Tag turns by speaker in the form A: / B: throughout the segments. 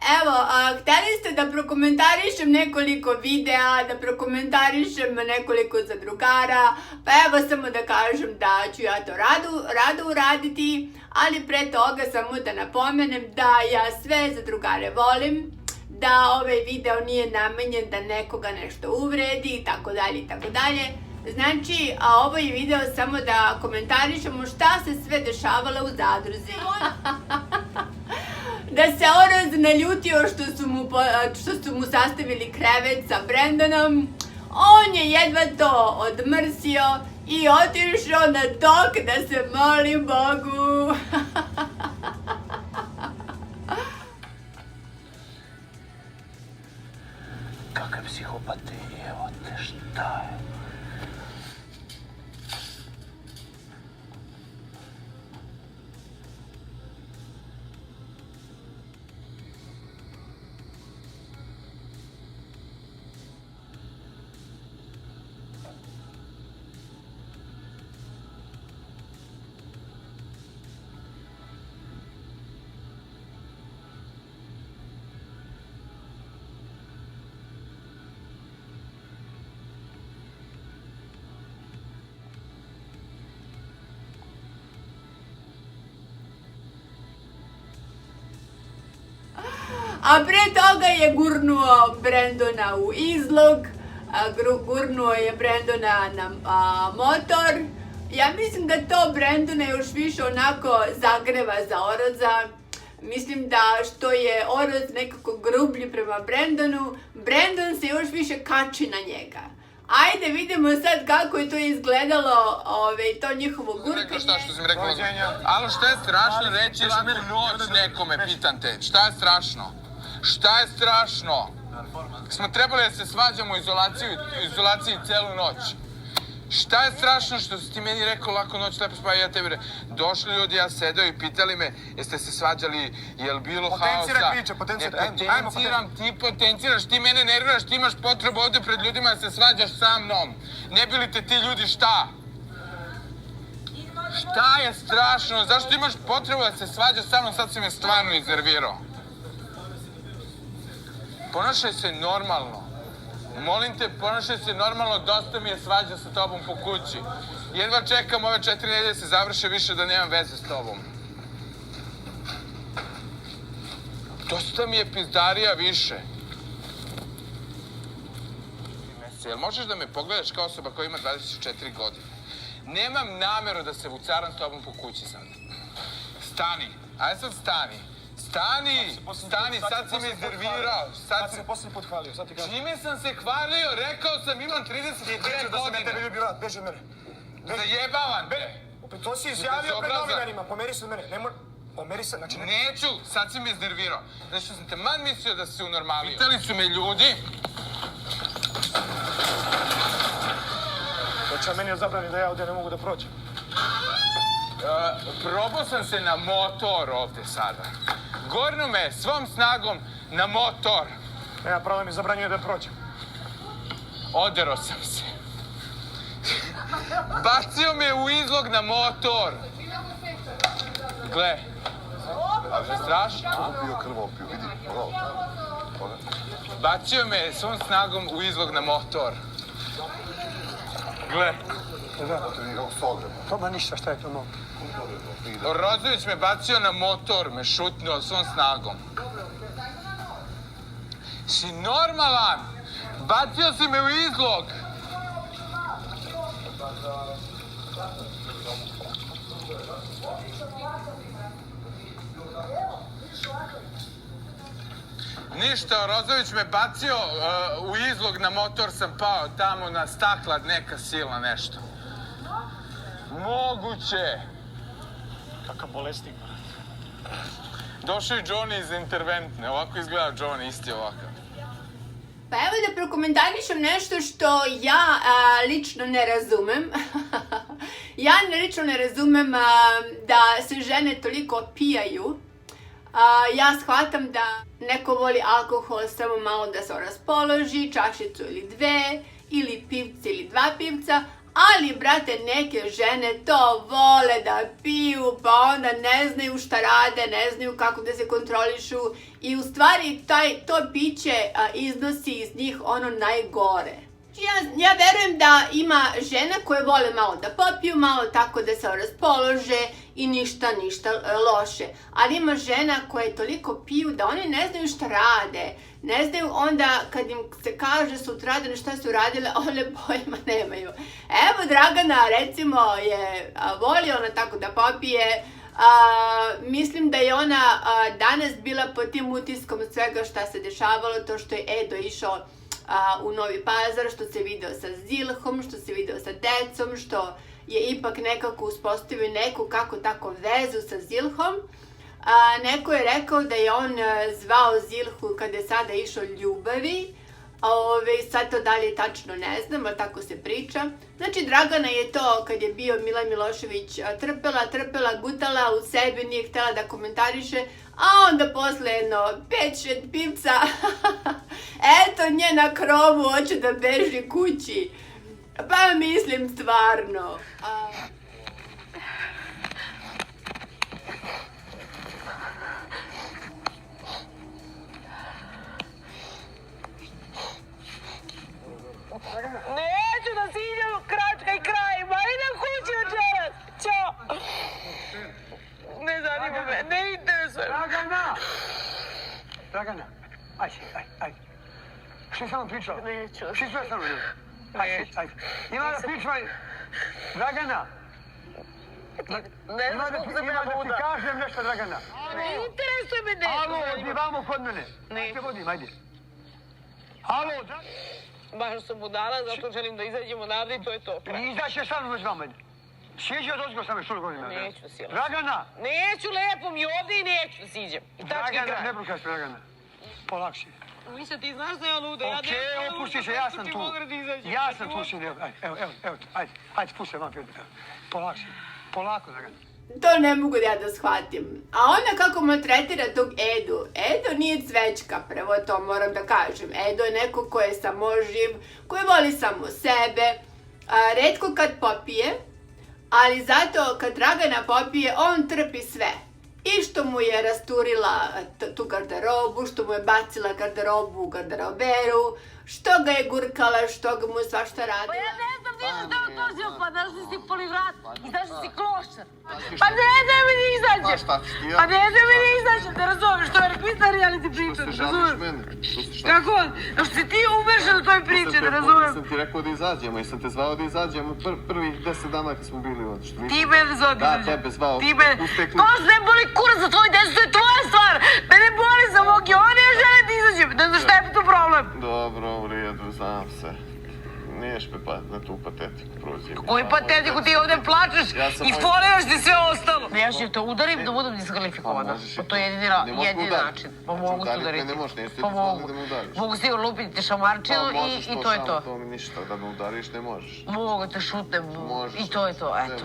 A: Evo, hteli ste da prokomentarišem nekoliko videa, da prokomentarišem nekoliko zadrugara, pa evo samo da kažem da ću ja to rado uraditi, ali pre toga samo da napomenem da ja sve zadrugare volim, da ovaj video nije namenjen da nekoga nešto uvredi i tako dalje i tako dalje. Znači, ovo je video samo da komentarišemo šta se sve dešavalo u zadruzi. Da se Oroz naljutio što su mu sastavili krevet sa Brandonom, on je jedva to odmrsio i otišao na tok da se moli Bogu.
B: Kakav psihopat ti, evo te šta je?
A: A pre toga je gurnuo Brandona u izlog, gurnuo je Brandona na motor. Ja mislim da to Brandona još više onako zagreva za Oroza. Mislim da što je Oroz nekako grublji prema Brandonu, Brandon se još više kači na njega. Ajde vidimo sad kako je to izgledalo, to njihovo gurkanje.
C: Rekao šta što si mi rekao? Alo, šta je strašno reći laku noć nekome, pitan te? Šta je strašno? Šta je strašno? Smo trebali da se svađamo u izolaciji celu noć. Šta je strašno što si ti meni rekao laku noć, lepo spava, ja tebi rekao. Došli ljudi, ja sedeo i pitali me, jeste se svađali, je li bilo haosa?
B: Potenciraj priče, potenciraj.
C: Ne potenciram, ti potenciraš, ti mene nerviraš, ti imaš potrebu ovdje pred ljudima da se svađaš sa mnom. Ne bi li te ti ljudi šta? Šta je strašno? Zašto imaš potrebu da se svađaš sa mnom? Sad si me stvarno iznervirao. Ponašaj se normalno. Molim te, ponašaj se normalno, dosta mi je svađa sa tobom po kući. Jedva čekam ove 4 nedelje se završe više da nemam veze s tobom. Dosta mi je pizdarija više. Jel možeš da me pogledaš kao osoba koja ima 24 godine? Nemam nameru da se vucaram s tobom po kući sad. Stani, ajde sad stani. Stani, sad si me iznervirao.
B: Sad si me posljednji put hvalio, sad ti kažem.
C: Čime sam se hvalio? Rekao sam imam 32 godine.
B: Da sam ja tebi ljubio rad, beži od mene.
C: Zajebavam te.
B: To si izjavio pred novinarima, pomeri se od mene. Pomeri se, znači...
C: Neću, sad si me iznervirao. Znači sam te man mislio da si se unormalio. Pitali su me ljudi.
B: Hoće meni zabrani da ja ovdje ne mogu da prođem.
C: Probao sam se na motor ovdje sada. Gornu me svom snagom na motor.
B: Nema pravo mi zabranjuje da prođem.
C: Oderao sam se. Bacio me u izlog na motor. Gle. Strašno.
D: vidi.
C: Bacio me svom snagom u izlog na motor. Gle.
B: To ma ništa, šta je to motor?
C: Rozović me bacio na motor, me šutnuo svom snagom. Si normalan? Bacio si me u izlog. Ništa, Rozović me bacio u izlog na motor, sam pao tamo na stakla, neka sila nešto. Moguće.
B: Kakav bolesnik.
C: Došao je Johnny iz interventne, ovako izgleda Johnny, isti ovakav.
A: Pa evo da prokomentarišem nešto što ja lično ne razumem. Ja lično ne razumem da se žene toliko opijaju. Ja shvatam da neko voli alkohol samo malo da se raspoloži, čašicu ili dve, ili pivce ili dva pivca, Ali, brate, neke žene to vole da piju, pa onda ne znaju šta rade, ne znaju kako da se kontrolišu i u stvari to piće iznosi iz njih ono najgore. Ja verujem da ima žena koje vole malo da popiju, malo tako da se raspolože i ništa loše. Ali ima žena koje toliko piju da oni ne znaju šta rade. Ne znaju onda kad im se kaže sutradan šta su radile, one pojma nemaju. Evo Dragana recimo voli ona tako da popije. Mislim da je ona danas bila pod tim utiskom svega šta se dešavalo, to što je Edo išao u Novi Pazar, što se video sa Zilhom, što se video sa decom, što je ipak nekako uspostavio neku kako tako vezu sa Zilhom. Neko je rekao da je on zvao Zilhu kada je sada išao ljubavi. Sad to dalje tačno ne znam, ali tako se priča. Znači Dragana je to kad je bio Milan Milošević trpela, gutala u sebi, nije htjela da komentariše, a onda posle jedno 5-6 pivca, eto nje na krovu hoće da beži kući. Pa mislim stvarno.
D: Neću da si idem kračka i krajima, idem kući večeras. Ćao. Ne zanima me, ne interesuje.
B: Dragana, ajde. Što sam vam pričao?
D: Neću.
B: Što sve sam vam ajde. Ima da pričaj. Dragana.
D: Ne znam kako sam ja
B: Ima da ti
D: luda.
B: kažem nešto, Dragana.
D: Ne interesuje me nešto.
B: Alo, odi vamo kod mene.
D: Ne.
B: Te vodim, ajde. Alo,
D: Baš sam budala, zato želim da izađemo odavde i to je to.
B: izaće sad već vama. Sjeđi od ozgo sam još uvijek godina.
D: Neću sila.
B: Dragana.
D: Neću, lepo mi ovdje i neću da siđem. I tački
B: Dragana,
D: kraj.
B: ne brukaš, Dragana. Polakši.
D: Mislim, ti znaš da ja luda.
B: Okej, opusti se, ja sam tu. Ja sam tu, evo, ajde, spusti se vam. Polakši, polako, Dragana.
A: To ne mogu ja da shvatim. A ona kako maltretira tog Edu. Edo nije cvećka, prvo to moram da kažem. Edo je neko ko je samoživ, koji voli samo sebe. Retko kad popije, ali zato kad Dragana popije, on trpi sve. I što mu je rasturila tu garderobu, što mu je bacila garderobu u garderoberu, što ga je gurkala, što ga mu je svašta radila.
D: Pa ja ne znam ništa da otozio, pa da si si polivrat i da si klošar. Pa ne da mi ne izađem. Pa ne da mi ne izađem, da razumeš, to je rekvista reality priča, da razumeš. Kako? Da što si ti umešan u toj priči, da razumeš.
E: Sam ti rekao da izađemo i sam te zvao da izađemo prvih 10 dana kad smo bili ovdje.
D: Ti mene zvao da izađem.
E: Da, tebe zvao.
D: Ti mene... To se ne boli kurac za tvoju desu, to je tvoja stvar. Mene boli za Voki, on ne žele da izađem. Ne znaš šta je tu problem.
E: Dobro, u redu, znam se. Niješ me pa na tu patetiku prođi.
D: Koju patetiku ti ovdje plačeš i spolivaš ti sve ostalo. Ne, ja ću te udarim da budem diskvalifikovana. To je jedini način. Pa mogu ti udariti.
E: Ne možeš, neću ti
D: Pa
E: zvali da me udariš.
D: mogu si lupiti ti šamarčinu i to je to.
E: To mi ništa, da me udariš ne možeš.
D: Mogu te šutnem i to je to, eto.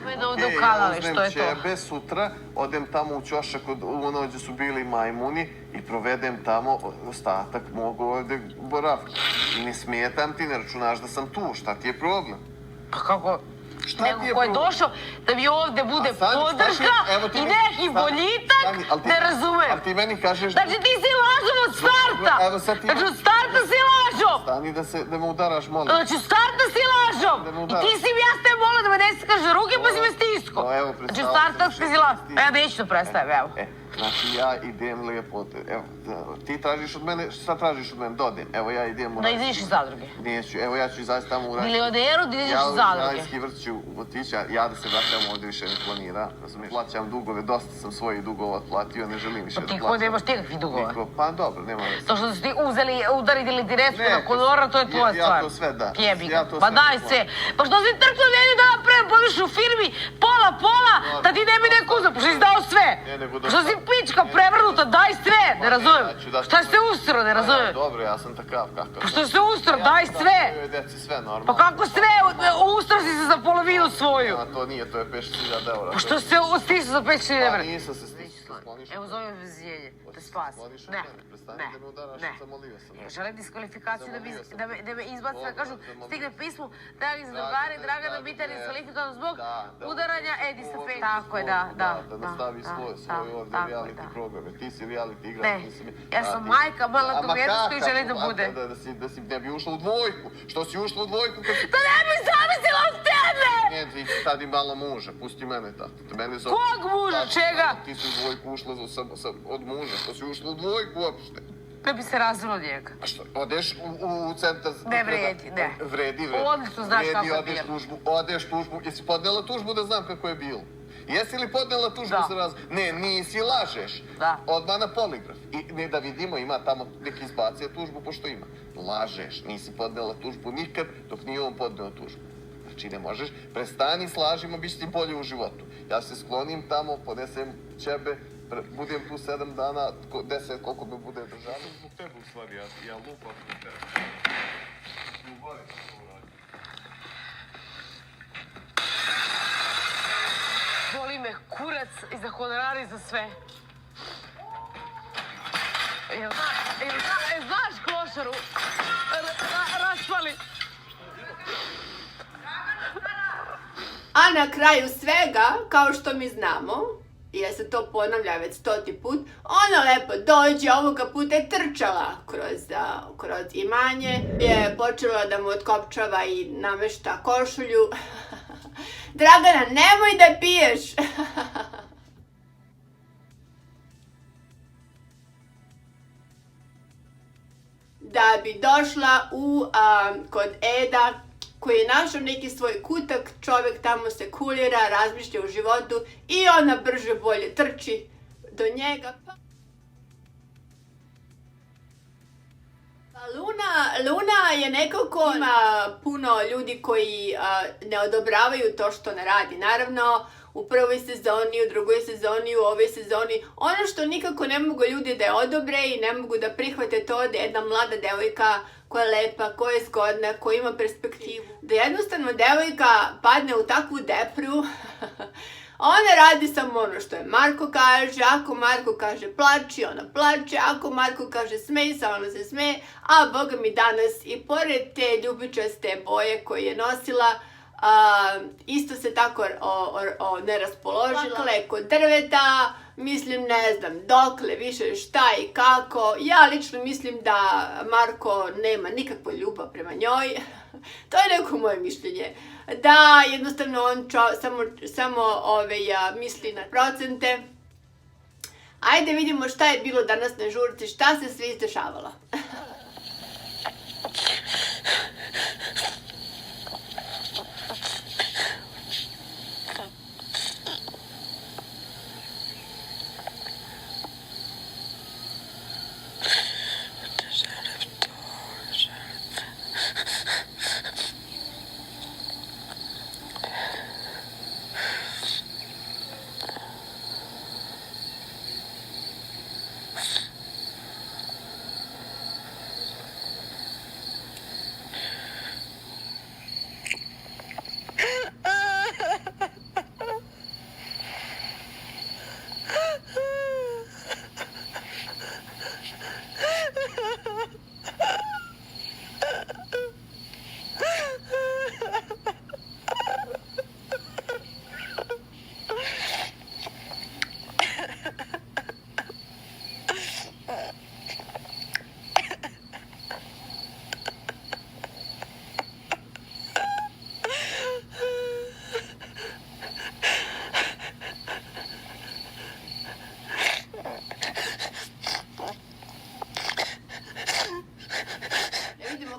E: Ne
D: da ovdje ukalališ, to je to.
E: Ja uzmem ćebe sutra, odem tamo u ćošak u ono gdje su bili majmuni i provedem tamo ostatak mogu ovdje boraviti. I ne smetam ti, ne računaš da sam tu, šta ti je problem?
D: Pa kako?
E: Šta
D: Neko
E: ti je
D: ko je
E: problem?
D: došao da mi ovdje bude podrška i neki boljitak, ne razumem.
E: Ali ti meni kažeš...
D: Znači ti si lažom od starta!
E: Evo sad ti...
D: Znači od starta si lažom!
E: Stani da me udaraš, molim.
D: Znači od starta si lažom! I ti si mi ja s te mola da me ne skaže ruke pa si me stisko! Znači od starta si lažom. Ja neću to predstavim, evo.
E: Znači ja idem lijepo, evo, ti tražiš od mene, šta tražiš od mene, da odem, evo ja idem u...
D: Da izađeš iz zadruge.
E: Neću, evo ja ću izaći tamo u...
D: Milioneru da izađeš iz zadruge.
E: Ja u Rajski vrt ću otići, ja da se vraćam ovdje više ne planira, razumiješ? Plaćam dugove, dosta sam svojih dugova otplatio, ne želim više da plaćam.
D: Pa ti nemaš nikakvih dugova.
E: Pa dobro, nema veze.
D: To što su ti uzeli, udarili ti resku na kolora, to je tvoja stvar.
E: Ja to sve da.
D: Pa daj se. Pa što si trkao neđu da napravim, podiš u firmi, pola, da ti ne bi neko uzeo, pošto si dao sve. Što si pička prevrnuta, daj sve, ne razumijem. Šta se ustro, ne razumijem.
E: Dobro, ja sam takav kakav.
D: Pa što se ustro, daj sve.
E: Deci sve normalno.
D: Pa kako sve, ustro si se za polovinu svoju.
E: A to nije, to je 5.000 eura.
D: Pa što se stisao za 5.000
E: Pa
D: evra?
E: nisam se stisao. skloniš od
D: Evo
E: mene.
D: zove obezvijenje, da
E: Hoćeš
D: spasi.
E: skloniš od
D: Ne,
E: mene. Prestani
D: ne,
E: da me udaraš,
D: ne.
E: zamolio sam.
D: Ja želim diskvalifikaciju
E: Zamolio sam.
D: da me izbaci, da
E: Dobro,
D: kažu,
E: zamolio
D: stigne
E: sam.
D: pismo, dragi drugari, Dragana Bitar je diskvalifikovan zbog udaranja Edi sa Fejtom. Tako je, da.
E: Da nastavi svoj ovdje reality programe. Ti si reality igrač,
D: Ne,
E: nisi mi...
D: ja sam majka maloljetnog djeteta koji želi da bude.
E: Da si ne bi ušla u dvojku. Što si ušla u dvojku kad si...
D: Da ne bi zavisila od tebe!
E: Ne, ti sad imala muža, pusti mene tata.
D: Kog muža, čega?
E: Ti si u dvojku ušla od muža, što si ušla u dvojku uopšte.
D: Da bi se razvilo od njega.
E: A što, odeš u centar...
D: Ne vredi, ne.
E: Vredi.
D: Odlično znaš kako je
E: Odeš
D: bilo.
E: odeš tužbu. Jesi podnela tužbu da znam kako je bilo? Jesi li podnela tužbu za raz... Ne, nisi, lažeš.
D: Da.
E: Odmah na poligraf. I ne da vidimo, ima tamo neki izbacija tužbu, pošto ima. Lažeš, nisi podnela tužbu nikad dok nije on podneo tužbu. Znači ne možeš, prestani s lažima, bit će ti bolje u životu. Ja se sklonim tamo, ponesem ćebe, budem tu 7 dana, 10 koliko me bude država.
F: Zbog tebe u stvari, ja lupam zbog tebe. Ljubavi sam to uradio.
D: Boli me kurac i za honorari i za sve. Znaš klošaru? Raspali.
A: A na kraju svega, kao što mi znamo, i ja se to ponavlja već 100. put, ona lepo dođe, ovoga puta je trčala kroz imanje, je počela da mu otkopčava i namešta košulju. Dragana, nemoj da piješ! Da bi došla kod Eda, koji je našao neki svoj kutak, čovjek tamo se kulira, razmišlja o životu i ona brže bolje trči do njega. Luna je nekako, ima puno ljudi koji ne odobravaju to što ne radi. Naravno, u prvoj sezoni, u drugoj sezoni, u ovoj sezoni, ono što nikako ne mogu ljudi da je odobre i ne mogu da prihvate to da jedna mlada devojka koja je lepa, koja je zgodna, koja ima perspektivu, da jednostavno devojka padne u takvu depru. Ona radi samo ono što je Marko kaže, ako Marko kaže plači, ona plače, ako Marko kaže smej se, ona se smeje, a boga mi danas i pored te ljubičaste boje koje je nosila, isto se tako ne raspoložila. Plakala kod drveta, mislim ne znam dokle više šta i kako. Ja lično mislim da Marko nema nikakvu ljubav prema njoj. To je neko moje mišljenje. Da jednostavno on samo misli na procente. Ajde vidimo šta je bilo danas na žurci, šta se sve izdešavalo.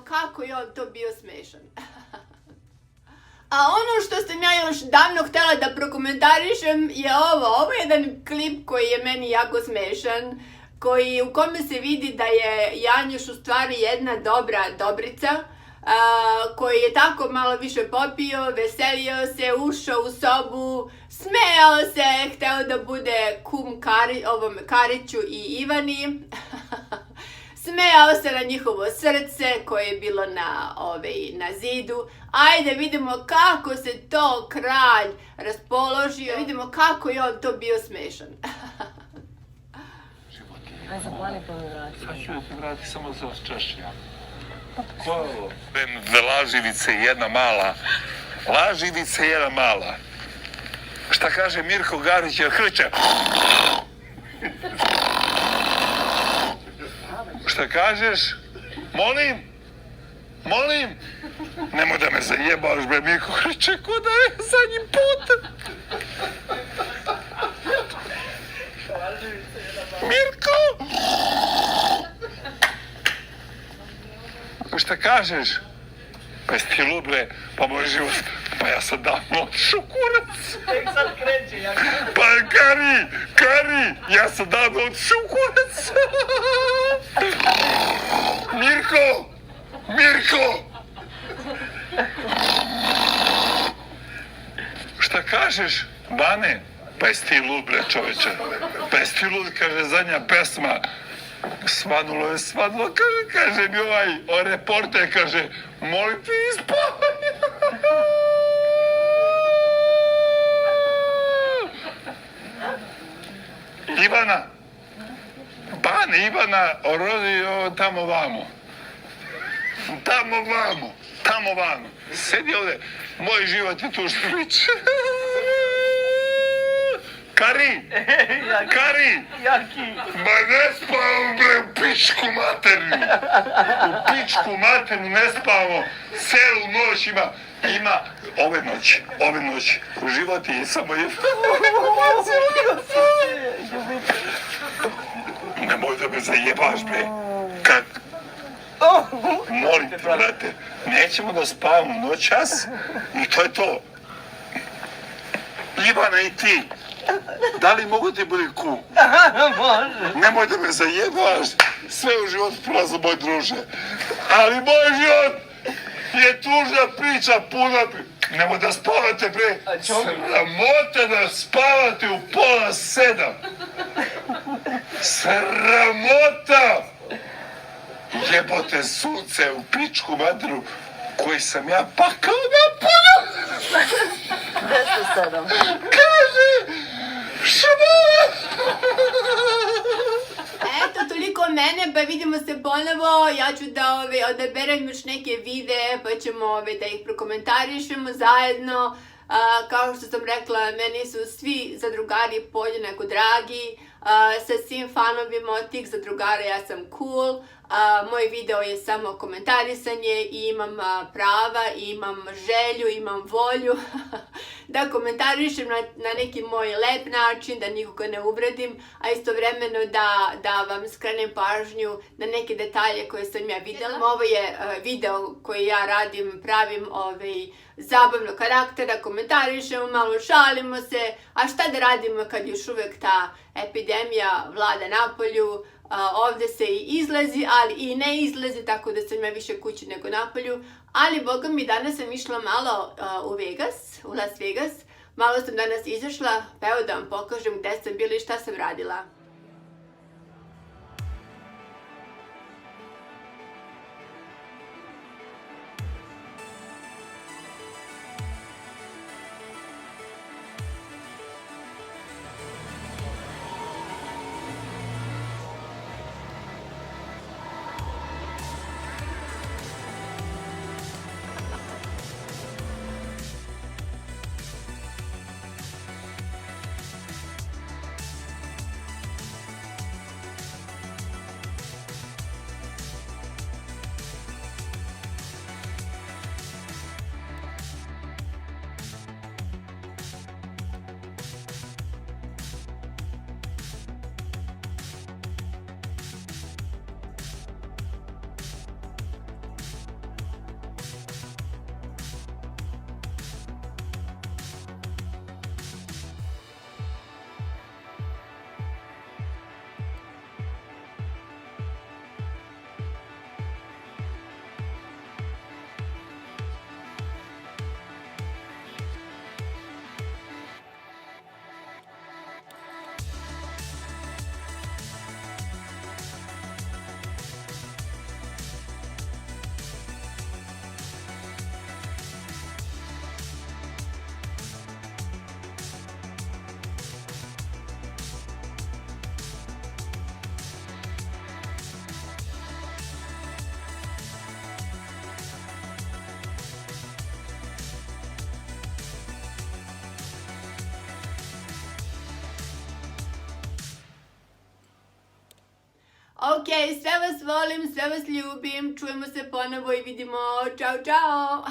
A: Kako je on to bio smešan. A ono što sam ja još davno htjela da prokomentarišem je ovo je jedan klip koji je meni jako smešan, u kome se vidi da je Janjuš u stvari jedna dobra dobrica, koji je tako malo više popio, veselio se, ušao u sobu, smejao se, hteo da bude kum Kariću i Ivani. Smejao se na njihovo srce koje je bilo na zidu. Ajde vidimo kako se to kralj raspoložio. Vidimo kako je on to bio smešan.
D: Aj zapali pa mi vrati.
F: Sad ću da ti vrati samo za češnja. Ko je ovo? Laživice jedna mala. Laživice jedna mala. Šta kaže Mirko Garić jer hrče? Šta kažeš? Molim? Molim? Nemoj da me zajebaš, bre, Mirko hrče ko da je zadnji put. Mirko! Šta kažeš? Pa jesi ti lud, bre, pa moj život, pa ja sam davno otišao kurac.
G: Tek sad kreće, ja
F: Pa Kari, ja sam davno otišao kurac. Mirko! Šta kažeš, Bane? Pa jesi ti lud, bre, čoveče. Pa jesi ti lud, kaže zadnja pesma. Svanulo je, kaže mi ovaj reporter, kaže, molim ti ispavaj. Ivana, rodio tamo vamo. Sedi ovde, moj život je tu što priče. Kari!
G: Jaki!
F: Ma ne spavam, bre, u pičku maternu! Ne spavamo! Celu noć ima ove noći. U životu je samo jedna. Nemoj da me zajebaš, bre. Kad? Molim te, brate, nećemo da spavamo noćas i to je to. Ivana i ti. Da li mogu ti biti ku?
G: Može!
F: Nemoj da me zajebaš, sve u životu prolazi, moj druže. Ali moj život je tužna priča, puna priča. Nemoj da spavate, bre. Sramota da spavate u 6:30. Sramota! Jebote sunce u pičku materu koji sam ja pakao napolju.
D: 207.
F: Kaže, šamala!
A: Eto, toliko od mene, pa vidimo se ponovo. Ja ću da odaberem još neke videe, pa ćemo da ih prokomentarišemo zajedno. Kao što sam rekla, meni su svi zadrugari podjednako dragi. Sa svim fanovima od tih zadrugara ja sam cool. Moj video je samo komentarisanje i imam prava, imam želju, imam volju da komentarišem na neki moj lep način, da nikoga ne uvredim, a istovremeno da vam skrenem pažnju na neke detalje koje sam ja videla. Ovo je video koji ja radim, pravim zabavnog karaktera, komentarišemo, malo šalimo se, a šta da radimo kad još uvek ta epidemija vlada napolju. Ovde se i izlazi, ali i ne izlazi, tako da sam ja više kući nego napolju. Ali, boga mi, danas sam išla malo u Las Vegas. Malo sam danas izašla, pa evo da vam pokažem gde sam bila i šta sam radila. Ok, sve vas volim, sve vas ljubim, čujemo se ponovo i vidimo. Ćao, čao!